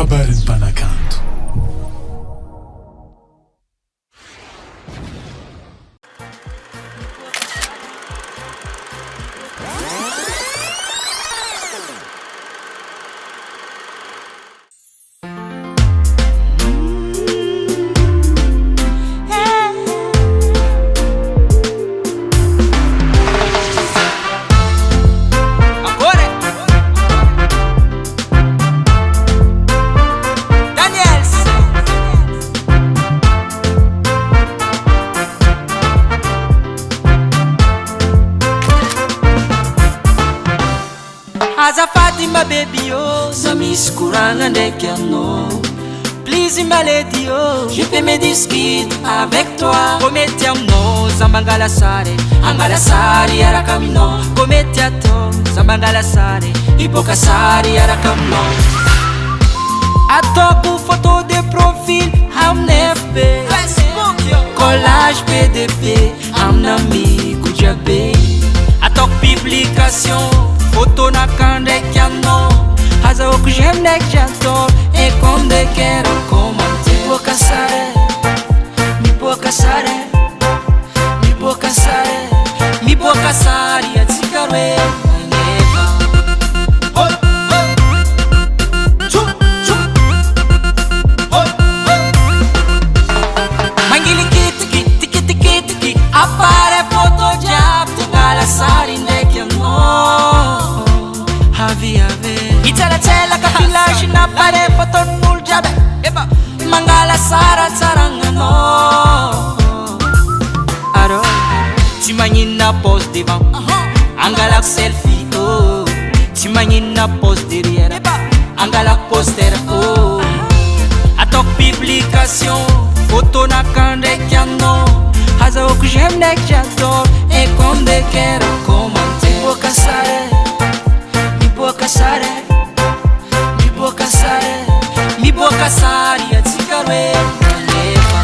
kabarin'ny mpanakanto. Azafady ma baby oh, ça misy koragna ndraiky anao. Please ma lady oh, je fais mes disques avec toi. Komety aminao za mangala sary, angala sary araka aminao. Komety atao za mangala sary, hiboaka sary araka aminao. Ataoko photo de profil amin'ny FB, collage PDP amina amigo jiaby. Ataoko publication photo na kandraiky anao. Azahoako j'aime ndraiky j'adore, et comme de quero commenter. Miboaka sary, miboaka sary, miboaka sary, miboaka sary atsika roe magneva. Mangilikitikitikitikitikiti appare photo jiaby tingala sary ndraiky anao. Ave itselatsela ka village na pare foton'olo jiaby. Mangala sara tsarananao. Aro tsy magnino pose devant, angalako selfie oh. Tsy magnino pose derrière, angalako poster oh. Ataoko publication photo na kandraiky anao. Azahoako j'aime ndraiky j'adore, et comme de quero commenter. Miboaka sary, miboaka sary, miboaka sary, miboaka sary atsika roe magneva.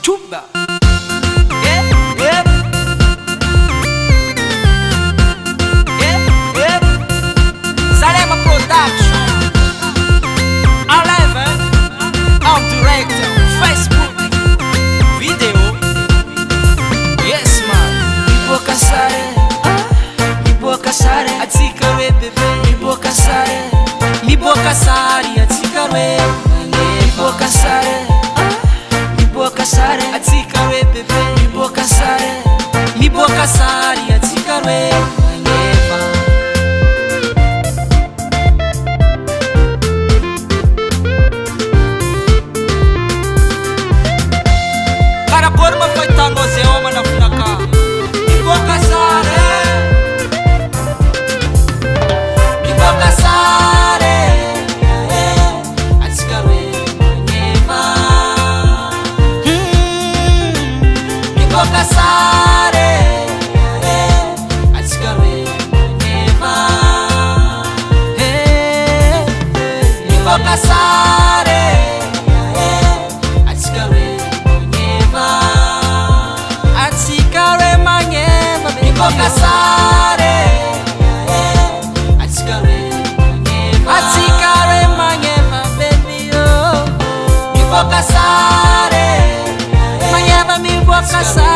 Chuba Salema Production en live, en direct, Facebook, vidéo. Yes man. Miboaka sary, miboaka sary atsika roe bebe. Miboaka sary, miboaka sary atsika roe magneva. Miboaka sary, miboaka sary atsika roe bebe. Miboaka sary, miboaka sary atsika roe magneva. Karakory ma fahitanao zay ao manafinaka. Miboaka sary, miboaka sary atsika roe magneva. Miboaka sary atsika roe magneva. Miboaka sary atsika roe magneva. Atsika roe magneva. Miboaka sary atsika roe magneva. Atsika roe magneva baby oh. Miboaka sary magneva, miboaka sary.